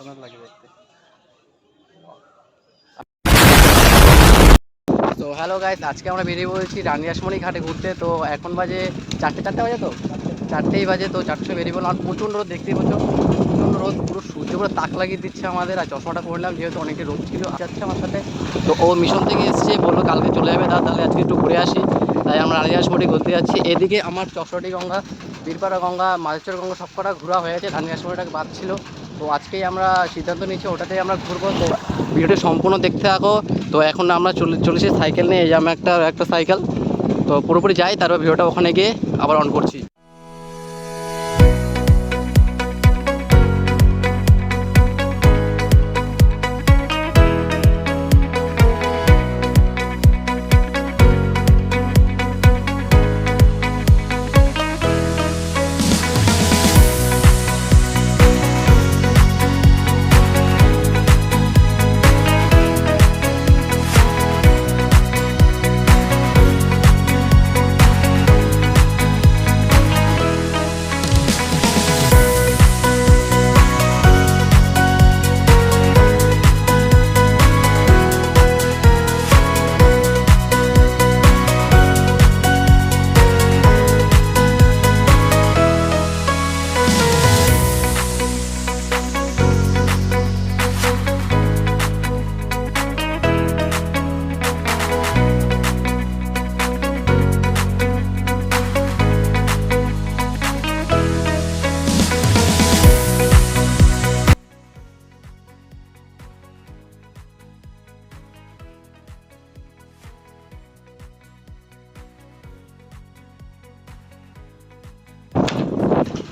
সুন্দর লাগে দেখতে। তো হ্যালো গাইস, আজকে আমরা বেরিয়ে পড়েছি রানিয়াসমণি ঘাটে ঘুরতে। তো এখন বাজে চারটে বাজে, তো চারটেই বাজে। তো চারটে বেরিয়ে পড়লাম। আর প্রচণ্ড রোদ, দেখতেই পাচ্ছ প্রচণ্ড রোদ, পুরো সূর্য পুরো তাক লাগিয়ে দিচ্ছে আমাদের। আর চশমাটা পরলাম যেহেতু অনেকটা রোদ ছিল। যাচ্ছে আমার সাথে, তো ও মিশন থেকে এসছে, বললো কালকে চলে যাবে, তাহলে আজকে একটু ঘুরে আসি। তাই আমরা রানিয়াসমণি ঘুরতে যাচ্ছি। এদিকে আমার চশরটি গঙ্গা, বীরপাড়া গঙ্গা, মাঝেশ্বর গঙ্গা সব কটা ঘোরা হয়ে গেছে, রানিয়াসমণিটাকে বাদ ছিল। তো আজকেই আমরা সিদ্ধান্ত নিচ্ছি ওটাতেই আমরা ঘুরবো। তো ভিডিওটি সম্পূর্ণ দেখতে থাকো। তো এখন আমরা চলেছি সাইকেল নিয়ে, এই যে আমি একটা সাইকেল। তো পুরোপুরি যাই, তারপর ভিডিওটা ওখানে গিয়ে আবার অন করছি।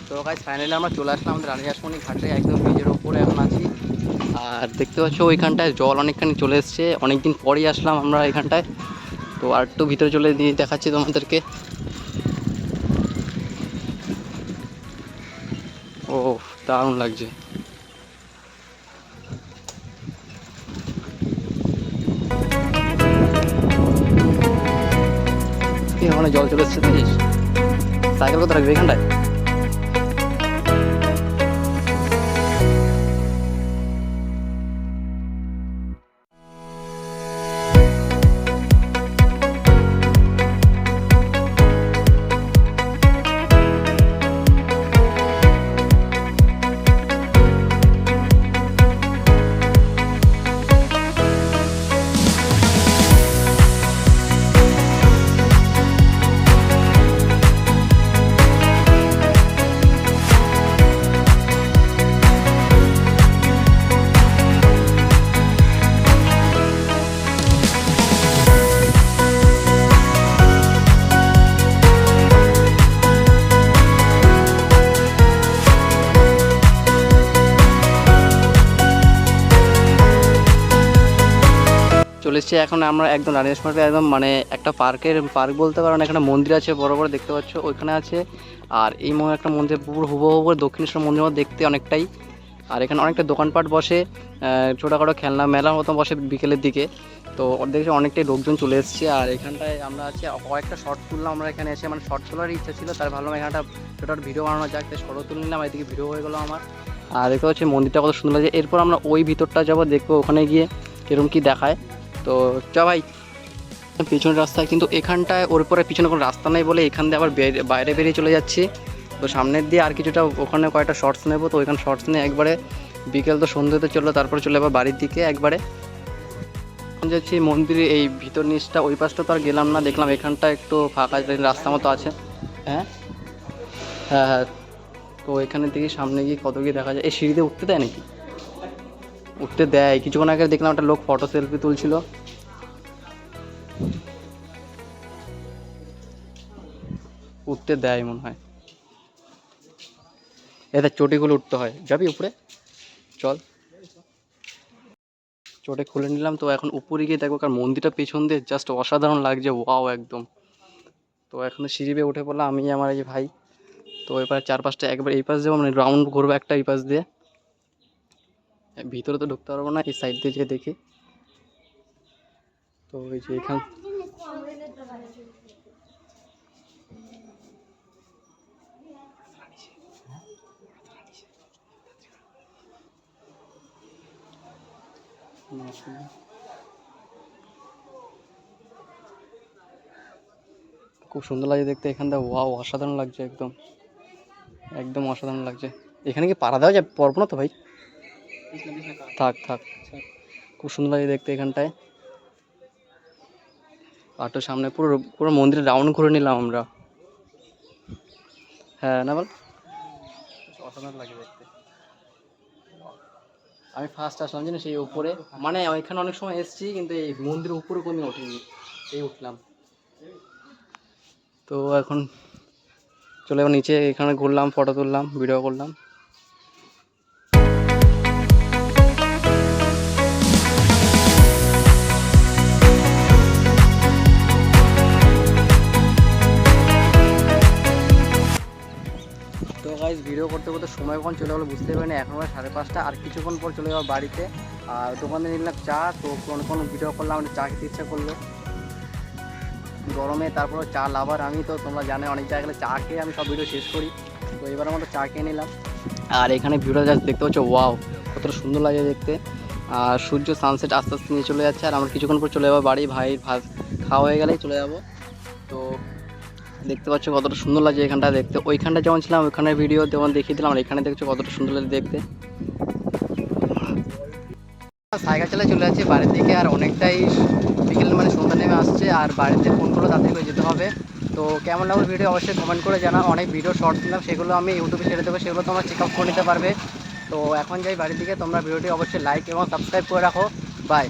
তো গাইস ফাইনালি আমরা চলে আসলাম আমাদের রানিয়াসমণি ঘাটে, একদম ব্রিজের ওপরে এখন আছি। আর দেখতে পাচ্ছ ওইখানটায় জল অনেকখানি চলে এসছে, অনেকদিন পরেই আসলাম আমরা এখানটায়। তো আর একটু ভিতরে চলে দিয়ে দেখাচ্ছি তোমাদেরকে। ও দারুণ লাগছে। ওখানে জল চলে এসছে, দেখিস। সাইকেল কোথায় রাখবি এখানটায়? চলে এসেছি এখন আমরা একদম রানিয়াসমণিতে, একদম মানে একটা পার্ক বলতে পারো না, এখানে মন্দির আছে বড় বড়, দেখতে পাচ্ছ ওইখানে আছে। আর এই একটা মন্দির পুরো হুবহু দক্ষিণেশ্বর মন্দির মতো দেখতে অনেকটাই। আর এখানে অনেকটা দোকানপাট বসে, ছোটোখাটো খেলনা মেলার মতো বসে বিকেলের দিকে। তো দেখছি অনেকটাই লোকজন চলে এসেছে। আর এখানটায় আমরা আছি, কয়েকটা শর্ট তুললাম আমরা এখানে এসে, মানে শর্ট তোলার ইচ্ছা ছিল, তাই ভাবলাম এখানটা ছোটো ভিডিও বানানো যাক, তাই শর্টও তুলে নিলাম, এদিকে ভিডিও হয়ে গেলো আমার। আর দেখতে পাচ্ছি মন্দিরটা কত সুন্দর লাগছে। এরপর আমরা ওই ভিতরটা যাবো, দেখবো ওখানে গিয়ে কিরকম কী দেখায়। তো চ ভাই, পিছনের রাস্তায় কিন্তু এখানটায় ওর পরে পিছনে কোনো রাস্তা নেই বলে এখান দিয়ে আবার বাইরে বেরিয়ে চলে যাচ্ছি। তো সামনের দিয়ে আর কিছুটা ওখানে কয়েকটা শর্টস নেবো। তো ওইখানে শর্টস নিয়ে একবারে বিকেল তো সন্ধ্যেতে চললো, তারপরে চলে যাবো বাড়ির দিকে একবারে। এখন যাচ্ছি মন্দিরে এই ভিতর নিচটা, ওই পাশটা তো আর গেলাম না, দেখলাম এখানটা একটু ফাঁকা রাস্তা মতো আছে। হ্যাঁ হ্যাঁ হ্যাঁ। তো এখানের দিকে সামনে গিয়ে কত গিয়ে দেখা যায়। এই সিঁড়িতে উঠতে দেয় নাকি? উঠতে দেয়। কিছুক্ষণ আগে দেখলাম একটা লোক ফটো সেলফি তুলছিল। উঠতে দেয় মনে হয়। এদের চটিগুলো উঠতে হয়, যাবি উপরে? চল, চটে খুলে নিলাম। তো এখন উপরে গিয়ে দেখবো, কারণ মন্দিরটা পেছন দিয়ে জাস্ট অসাধারণ লাগছে, ওয়াও একদম। তো এখন সিঁড়ি বেয়ে উঠে পড়লাম আমি আমার এই ভাই। তো এবার চারপাশটা একবার এই পাশ যাবো, মানে রাউন্ড ঘুরবো একটা এই পাশ দিয়ে। ভিতরে তো ঢুকতে পারবো না, এই সাইড দিয়ে যেয়ে দেখি। তো এই যে এখান, খুব সুন্দর লাগছে দেখতে এখানটা, ওয়াও অসাধারণ লাগছে, একদম একদম অসাধারণ লাগছে। এখানে কি পাড়া দেওয়া যায়, পড়বো না তো ভাই? থাক থাক। খুব সুন্দর লাগে দেখতে এখানটায়। আর তো সামনে পুরো পুরো মন্দিরে রাউন্ড করে নিলাম আমরা। হ্যাঁ না বল, অসাধারণ লাগে দেখতে। আমি ফার্স্ট আসলাম জানি সেই উপরে, মানে ওইখানে অনেক সময় এসেছি কিন্তু এই মন্দিরের উপরে কোনো ওঠেনি, এই উঠলাম। তো এখন চলে যাবো নিচে, এখানে ঘুরলাম, ফটো তুললাম, ভিডিও করলাম। তো গাইজ ভিডিও করতে করতে সময় কখন চলে গেলো বুঝতে পারিনি, এখন আমরা 5:30, আর কিছুক্ষণ পর চলে যাবো বাড়িতে। আর দোকানে নিলাম চা, তো কোনো ভিডিও করলাম, আমাদের চা খেতে ইচ্ছা করলো গরমে, তারপরে চা লাভার আমি, তো তোমরা জানো অনেক জায়গায় চা খেয়ে আমি সব ভিডিও শেষ করি। তো এবার আমরা চা খেয়ে নিলাম। আর এখানে ভিডিওটা জাস্ট দেখতে পাচ্ছ, ওয়াও কতটা সুন্দর লাগে দেখতে। আর সূর্য সানসেট আস্তে আস্তে নিয়ে চলে যাচ্ছে, আর আমরা কিছুক্ষণ পর চলে যাবো বাড়ি। ভাই ভাত খাওয়া হয়ে গেলেই চলে যাবো। তো দেখতে পাচ্ছ কতটা সুন্দর লাগছে এখানটা দেখতে। ওইখানটা যেমন ছিলাম ওইখানের ভিডিও যেমন দেখিয়ে দিলাম, আর এখানে দেখছো কতটা সুন্দর লাগে দেখতে। সাইকেল চালিয়ে চলে যাচ্ছি বাড়ির দিকে, আর অনেকটাই বিকেল মানে সন্ধ্যা নেমে আসছে, আর বাড়িতে ফোন করে তাড়াতাড়ি করে যেতে হবে। তো কেমন লাগলো ভিডিও অবশ্যই কমেন্ট করে জানাও। অনেক ভিডিও শর্ট দিলাম, সেগুলো আমি ইউটিউবে ছেড়ে দেবো, সেগুলো তোমরা চেক আউট করে নিতে পারবে। তো এখন যাই বাড়ির দিকে, তোমরা ভিডিওটি অবশ্যই লাইক এবং সাবস্ক্রাইব করে রাখো। বাই।